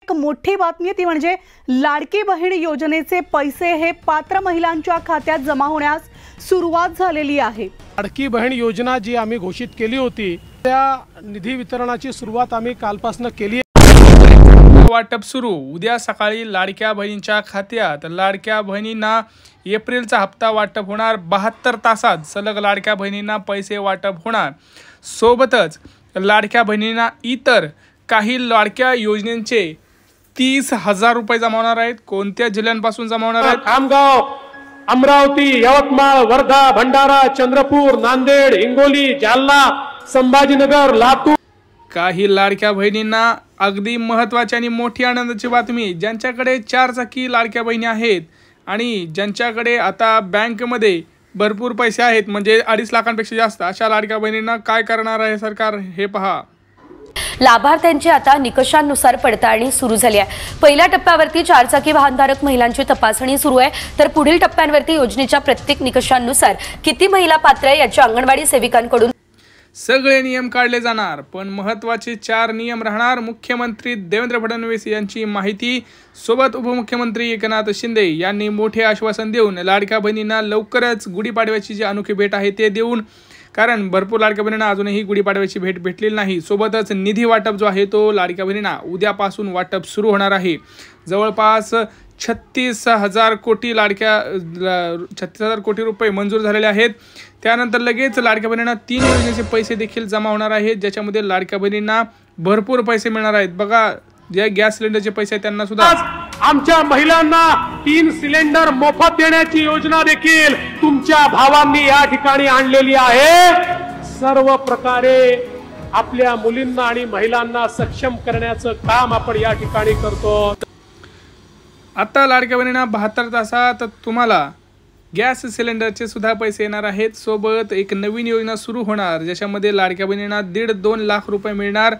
एक मोठी बातमी ती म्हणजे लाडकी बहीण योजनेचे पैसे हे पात्र महिलांच्या खात्यात जमा होण्यास सुरुवात झालेली आहे। लाडकी बहीण योजना जी आम्ही घोषित केली होती त्या निधी वितरणाची सुरुवात आम्ही कालपासून केली आहे। वाटप सुरू उद्या सकाळी लाडक्या बहिणींच्या खात्यात लाडक्या बहिणींना एप्रिलचा हप्ता वाटप होणार। 72 तासात सलग लाडक्या बहिणींना पैसे वाटप होणार। सोबतच लाडक्या बहिणींना इतर काही लाडक्या योजनेचे 30,000 रुपये जमा होणार आहेत। कोणत्या जिल्ह्यांपासून जमा होणार आहेत? खामगाव, अमरावती, यवतमाळ, वर्धा, भंडारा, चंद्रपूर, नांदेड, हिंगोली, जालना, संभाजीनगर, लातूर। काही लाडक्या बहिणींना अगदी महत्त्वाची आणि मोठी आनंदाची बातमी, ज्यांच्याकडे 4 चाकी लाडक्या बहिणी आहेत आणि ज्यांच्याकडे आता बँकेमध्ये भरपूर पैसे आहेत म्हणजे 2.5 लाखांपेक्षा जास्त, अशा लाडक्या बहिणींना काय करणार आहे सरकार हे पहा। लाभार्थ्यांची आता निकषांनुसार पडताळणी सुरू झाली आहे। पहिल्या टप्प्यावरती 4 चाकी वाहनधारक महिलांची तपासणी सुरू आहे, तर पुढील टप्प्यांवरती योजनेच्या प्रत्येक निकषांनुसार किती महिला पात्र आहे याची अंगणवाडी सेविकांकडून सगळे नियम काढले जाणार, पण महत्त्वाचे 4 नियम राहणार। मुख्यमंत्री देवेंद्र फडणवीस यांची माहिती, सोबत उपमुख्यमंत्री एकनाथ शिंदे यांनी मोठे आश्वासन देऊन लाडक्या बहिणींना लवकरच गुढीपाडव्याची जी अनोखी भेट आहे ते देऊन, कारण भरपूर लाडक्या बहिणींना अजूनही गुढीपाडव्याची भेट भेटलेली नाही। सोबतच निधी वाटप जो आहे तो लाडक्या बहिणींना उद्यापासून वाटप सुरू होणार आहे। जवळपास 36,000 कोटी 36,000 कोटी रुपये मंजूर झालेले आहेत। त्यानंतर लगेच लाडक्या बहिणींना 3 योजनेचे पैसे देखील जमा होणार आहेत, ज्याच्यामध्ये लाडक्या बहिणींना भरपूर पैसे मिळणार आहेत। बघा, जे गॅस सिलेंडरचे पैसे आहेत त्यांना सुद्धा आमच्या महिलांना 3 सिलेंडर मोफत देण्याची योजना देखील तुमच्या भावांनी या ठिकाणी आणलेली आहे। सर्व प्रकारे आपल्या मुलींना आणि महिलांना सक्षम करण्याचं काम आपण या ठिकाणी करतो। आता लाडक्या बहिणींना 72 तासात तुम्हाला गॅस सिलेंडरचे सुद्धा पैसे येणार आहेत। सोबत एक नवीन योजना सुरू होणार, ज्याच्यामध्ये लाडक्या बहिणींना 1.5-2 लाख रुपये मिळणार।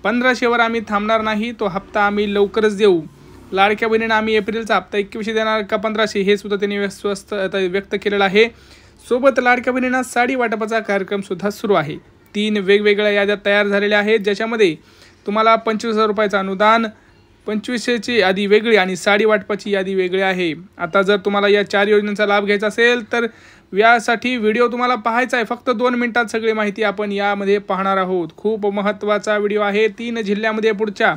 1500वर आम्ही थांबणार नाही, तो हप्ता आम्ही लवकरच देऊ। लाडक्या बहिणींना आम्ही एप्रिलचा हप्ता 2100 देणार का 1500 हे सुद्धा त्यांनी व्यक्त केलेलं आहे। सोबत लाडक्या बहिणींना साडी वाटपाचा कार्यक्रम सुद्धा सुरू आहे। 3 वेगवेगळ्या याद्या तयार झालेल्या आहेत, ज्याच्यामध्ये तुम्हाला 25,000 रुपयाचं अनुदान, 2500ची यादी वेगळी आणि साडी वाटपाची यादी वेगळी आहे। आता जर तुम्हाला या 4 योजनांचा लाभ घ्यायचा असेल तर यासाठी व्हिडिओ तुम्हाला पाहायचा आहे। फक्त 2 मिनिटात सगळी माहिती आपण यामध्ये पाहणार आहोत। खूप महत्त्वाचा व्हिडिओ आहे। 3 जिल्ह्यामध्ये पुढच्या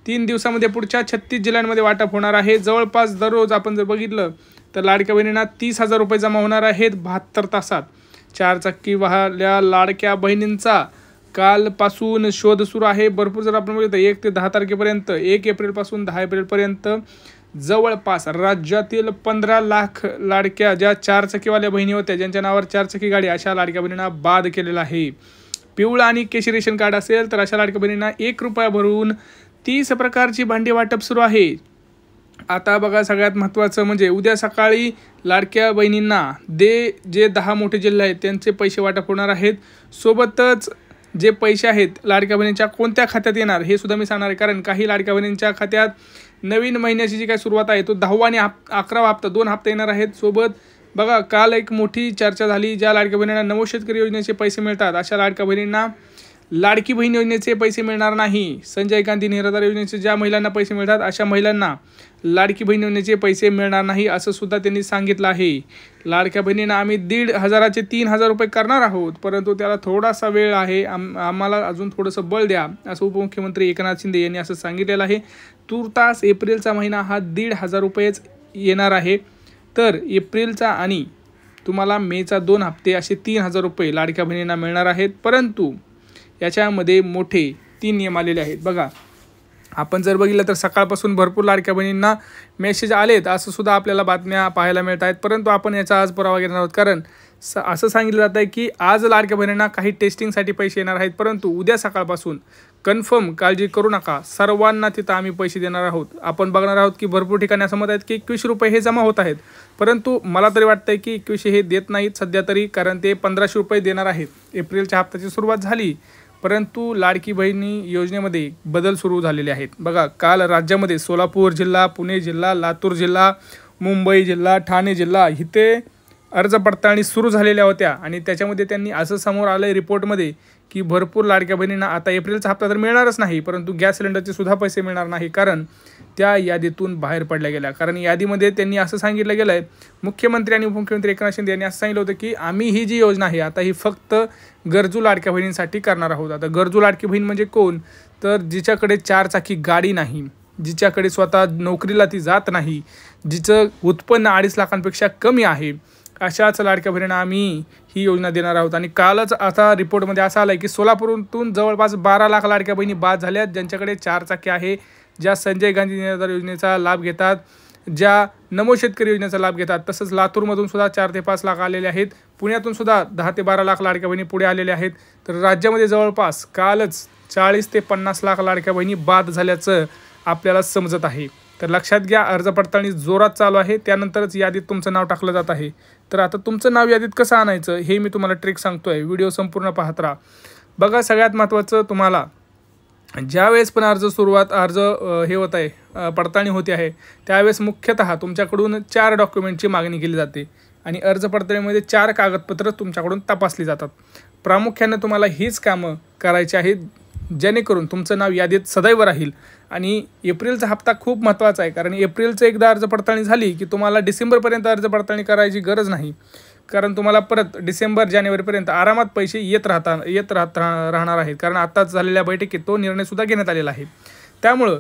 3 दिवसामध्ये पुढच्या 36 जिल्ह्यांमध्ये वाटप होणार आहे। जवळपास दररोज आपण जर बघितलं तर लाडक्या बहिणींना 30,000 रुपये जमा होणार आहेत 72 तासात। 4 चाकी वाहल्या लाडक्या बहिणींचा कालपासून शोध सुरू आहे। भरपूर जर आपण बघितलं 1 ते 10 तारखेपर्यंत, 1 एप्रिलपासून 10 एप्रिलपर्यंत जवळपास राज्यातील 15 लाख लाडक्या ज्या 4 चाकीवाल्या बहिणी होत्या, ज्यांच्या नावावर 4 चाकी गाडी, अशा लाडक्या बहिणींना बाद केलेला आहे। पिवळा आणि केशरी रेशन कार्ड असेल तर अशा लाडक्या बहिणींना 1 रुपया भरून 30 प्रकारची भांडी वाटप सुरू आहे। आता बघा, सगळ्यात महत्त्वाचं म्हणजे उद्या सकाळी लाडक्या बहिणींना जे 10 मोठे जिल्हे आहेत त्यांचे पैसे वाटप होणार आहेत। सोबतच जे पैसे आहेत लाडक्या बहिणींच्या कोणत्या खात्यात येणार हे सुद्धा मी सांगणार आहे, कारण काही लाडक्या बहिणींच्या खात्यात नवीन महिन्याची जी काही सुरुवात आहे तो 10वा आणि 11वा हप्ता 2 हप्ते येणार आहेत। सोबत बघा, काल एक मोठी चर्चा झाली, ज्या लाडक्या बहिणींना नमो शेतकरी योजनेचे पैसे मिळतात अशा लाडक्या बहिणींना लाडकी बहीण योजनेचे पैसे मिळणार नाही। संजय गांधी निराधार योजनेचे ज्या महिलांना पैसे मिळतात अशा महिलांना लाडकी बहीण योजनेचे पैसे मिळणार नाही, असं सुद्धा त्यांनी सांगितलं आहे। लाडक्या बहिणींना आम्ही 1,500चे 3,000 रुपये करणार आहोत, परंतु त्याला थोडासा वेळ आहे, आम्हाला अजून थोडंसं बळ द्या, असं उपमुख्यमंत्री एकनाथ शिंदे यांनी असं सांगितलेलं आहे। तूर्तास एप्रिलचा महिना हा 1,500 रुपयेच येणार आहे, तर एप्रिलचा आणि तुम्हाला मेचा 2 हप्ते असे 3,000 रुपये लाडक्या बहिणींना मिळणार आहेत। परंतु याच्यामध्ये मोठे 3 नियम आलेले आहेत। बघा, आपण जर बघितलं तर सकाळपासून भरपूर लाडक्या बहिणींना मेसेज आलेत, असं सुद्धा आपल्याला बातम्या पाहायला मिळत आहेत। परंतु आपण याचा आज पुरावा घेणार आहोत, कारण असं सांगितलं जातं आहे की आज लाडक्या बहिणींना काही टेस्टिंगसाठी पैसे येणार आहेत, परंतु उद्या सकाळपासून कन्फर्म काळजी करू नका, सर्वांना तिथं आम्ही पैसे देणार आहोत। आपण बघणार आहोत की भरपूर ठिकाणी असं मत आहेत की 2100 रुपये हे जमा होत आहेत, परंतु मला तरी वाटतं आहे की 2100 हे देत नाहीत सध्या तरी, कारण ते 1500 रुपये देणार आहेत। एप्रिलच्या हप्त्याची सुरुवात झाली, परंतु लाडकी बहिणी योजनेमध्ये बदल सुरू झालेले आहेत। बघा, काल राज्यामध्ये सोलापूर जिल्हा, पुणे जिल्हा, लातूर जिल्हा, मुंबई जिल्हा, ठाणे जिल्हा इथे अर्ज पडताळणी सुरू झालेल्या होत्या आणि त्याच्यामध्ये त्यांनी असं समोर आलं आहे रिपोर्टमध्ये की भरपूर लाडक्या बहिणींना आता एप्रिलचा हप्ता तर मिळणारच नाही, परंतु गॅस सिलेंडरचे सुद्धा पैसे मिळणार नाही, कारण त्या यादीतून बाहेर पडल्या गेल्या. कारण यादीमध्ये त्यांनी असं सांगितलं गेलं आहे, मुख्यमंत्री आणि उपमुख्यमंत्री एकनाथ शिंदे यांनी असं सांगितलं होतं की आम्ही ही जी योजना आहे आता ही फक्त गरजू लाडक्या बहिणींसाठी करणार आहोत. आता गरजू लाडकी बहीण म्हणजे कोण, तर जिच्याकडे 4 चाकी गाडी नाही, जिच्याकडे स्वतः नोकरीला ती जात नाही, जिचं उत्पन्न 2.5 लाखांपेक्षा कमी आहे, अशाच लाडक्या बहिणींना आम्ही ही योजना देणार आहोत. आणि कालच आता रिपोर्टमध्ये असं आलं आहे की सोलापूरतून जवळपास 12 लाख लाडक्या बहिणी बाद झाल्यात, ज्यांच्याकडे 4 चाकी आहे, ज्या संजय गांधी निराधार योजनेचा लाभ घेतात, ज्या नमो शेतकरी योजनेचा लाभ घेतात. तसंच लातूरमधून सुद्धा 4 ते 5 लाख आलेले आहेत, पुण्यातून सुद्धा 10 ते 12 लाख लाडक्या बहिणी पुढे आलेले आहेत. तर राज्यामध्ये जवळपास कालच 40 ते 50 लाख लाडक्या बहिणी बाद झाल्याचं आपल्याला समजत आहे. तर लक्षात घ्या, अर्ज पडताळणी जोरात चालू आहे, त्यानंतरच यादीत तुमचं नाव टाकलं जात आहे. तर आता तुमचं नाव यादीत कसं आणायचं हे मी तुम्हाला ट्रिक सांगतो आहे, व्हिडिओ संपूर्ण पाहत राहा. बघा, सगळ्यात महत्त्वाचं, तुम्हाला ज्यावेळेस पण अर्ज हे होत आहे, पडताळणी होते आहे, त्यावेळेस मुख्यतः तुमच्याकडून 4 डॉक्युमेंटची मागणी केली जाते आणि अर्ज पडताळणीमध्ये 4 कागदपत्र तुमच्याकडून तपासली जातात. प्रामुख्याने तुम्हाला हीच कामं करायची आहेत, जेणेकरून तुमचं नाव यादीत सदैव राहील. आणि एप्रिलचा हप्ता खूप महत्त्वाचा आहे, कारण एप्रिलचं एकदा अर्ज पडताळणी झाली की तुम्हाला डिसेंबरपर्यंत अर्ज पडताळणी करायची गरज नाही, कारण तुम्हाला परत डिसेंबर जानेवारीपर्यंत आरामात पैसे येत राहणार आहेत. कारण आत्ताच झालेल्या बैठकीत तो निर्णयसुद्धा घेण्यात आलेला आहे. त्यामुळं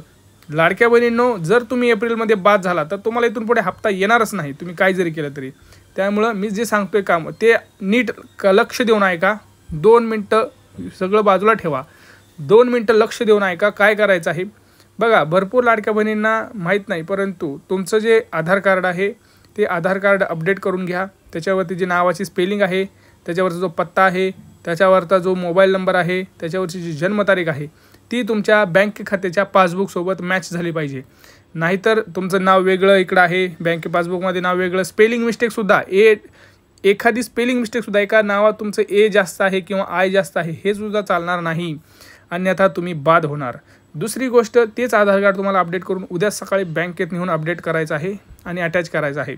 लाडक्या बहिणींनो, जर तुम्ही एप्रिलमध्ये बाद झाला तर तुम्हाला इथून पुढे हप्ता येणारच नाही, तुम्ही काय जरी केलं तरी. त्यामुळं मी जे सांगतोय काम ते नीट लक्ष देऊन ऐका. 2 मिनटं सगळं बाजूला ठेवा, 2 मिनटं लक्ष देऊन ऐका काय करायचं आहे. बघा, भरपूर लाडक्या बहिणींना माहीत नाही, परंतु तुमचं जे आधार कार्ड आहे ते आधार कार्ड अपडेट करून घ्या. त्याच्यावरती जी नावाची स्पेलिंग आहे, त्याच्यावरचा जो पत्ता आहे, त्याच्यावरचा जो मोबाईल नंबर आहे, त्याच्यावरची जी जन्मतारीख आहे, ती तुमच्या बँक खात्याच्या पासबुकसोबत मॅच झाली पाहिजे. नाहीतर तुमचं नाव वेगळं इकडं आहे, बँक पासबुकमध्ये नाव वेगळं, स्पेलिंग मिस्टेकसुद्धा एखादी स्पेलिंग मिस्टेकसुद्धा, एका नावात तुमचं ए जास्त आहे किंवा आय जास्त आहे हे सुद्धा चालणार नाही, अन्यथा तुम्ही बाद होणार. दुसरी गोष्ट, तेच आधार कार्ड तुम्हाला अपडेट करून उद्या सकाळी बँकेत नेऊन अपडेट करायचं आहे आणि अटॅच करायचं आहे.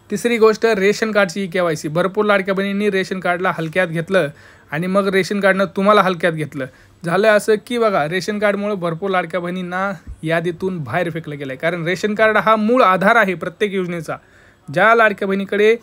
तिसरी गोष्ट, रेशन कार्डची KYC. भरपूर लाडक्या बहिणींनी रेशन कार्डला हलक्यात घेतलं आणि मग रेशन कार्डनं तुम्हाला हलक्यात घेतलं. झालं असं की बघा, रेशन कार्डमुळे भरपूर लाडक्या बहिणींना यादीतून बाहेर फेकलं गेलं आहे. कारण रेशन कार्ड हा मूळ आधार आहे प्रत्येक योजनेचा. ज्या लाडक्या बहिणीकडे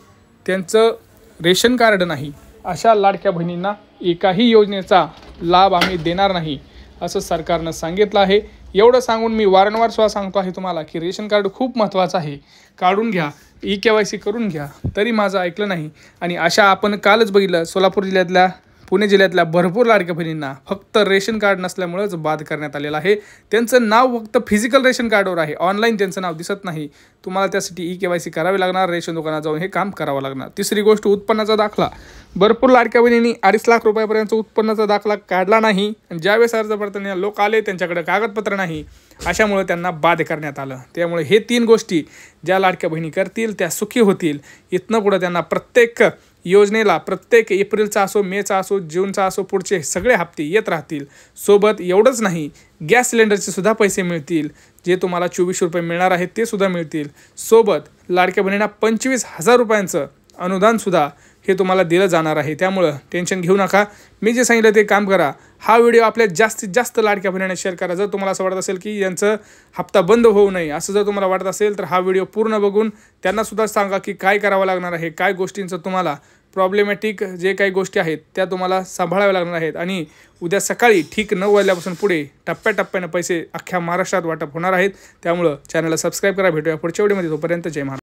त्यांचं रेशन कार्ड नाही, अशा लाडक्या बहिणींना एकाही योजनेचा लाभ आम्ही देणार नाही, असं सरकारनं सांगितलं आहे. एवढं सांगून मी वारंवार सांगतो आहे तुम्हाला की रेशन कार्ड खूप महत्त्वाचं आहे, काढून घ्या, KYC करून घ्या. तरी माझं ऐकलं नाही. आणि अशा आपण कालच बघितलं, सोलापूर जिल्ह्यातल्या, पुणे जिल्ह्यातल्या भरपूर लाडक्या बहिणींना फक्त रेशन कार्ड नसल्यामुळेच बाद करण्यात आलेलं आहे. त्यांचं नाव फक्त फिजिकल रेशन कार्डवर आहे, ऑनलाईन त्यांचं नाव दिसत नाही. तुम्हाला त्यासाठी KYC करावी लागणार, रेशन दुकानात जाऊन हे काम करावं लागणार. तिसरी गोष्ट, उत्पन्नाचा दाखला. भरपूर लाडक्या बहिणींनी 2.5 लाख रुपयापर्यंत उत्पन्नाचा दाखला काढला नाही, आणि ज्यावेळेस अर्ज पडताना लोक आले त्यांच्याकडे कागदपत्र नाही, अशामुळे त्यांना बाद करण्यात आलं. त्यामुळे हे 3 गोष्टी ज्या लाडक्या बहिणी करतील त्या सुखी होतील. इथनं पुढं त्यांना प्रत्येक योजनेला, प्रत्येक एप्रिलचा असो, मेचा असो, जूनचा असो, पुढचे सगळे हप्ते येत राहतील. सोबत एवढंच नाही, गॅस सिलेंडरचे सुद्धा पैसे मिळतील, जे तुम्हाला 24 रुपये मिळणार आहेत ते सुद्धा मिळतील. सोबत लाडक्या बहिणींना 25,000 रुपयांचं अनुदानसुद्धा हे तुम्हाला दिलं जाणार आहे. त्यामुळं टेन्शन घेऊ नका, मी जे सांगितलं ते काम करा. हा व्हिडिओ आपल्या जास्तीत जास्त लाडक्या बहिणींना शेअर करा. जर तुम्हाला असं वाटत असेल की यांचं हप्ता बंद होऊ नये, असं जर तुम्हाला वाटत असेल तर हा व्हिडिओ पूर्ण बघून त्यांनासुद्धा सांगा की काय करावं लागणार आहे, काय गोष्टींचं तुम्हाला प्रॉब्लेमॅटिक जे काही गोष्टी आहेत त्या तुम्हाला सांभाळाव्या लागणार आहेत. आणि उद्या सकाळी ठीक 9 वाजल्यापासून पुढे टप्प्याटप्प्यानं पैसे अख्ख्या महाराष्ट्रात वाटप होणार आहेत. त्यामुळं चॅनलला सबस्क्राईब करा. भेटूया पुढच्या व्हिडिओमध्ये. तोपर्यंत जय महाराष्ट्र.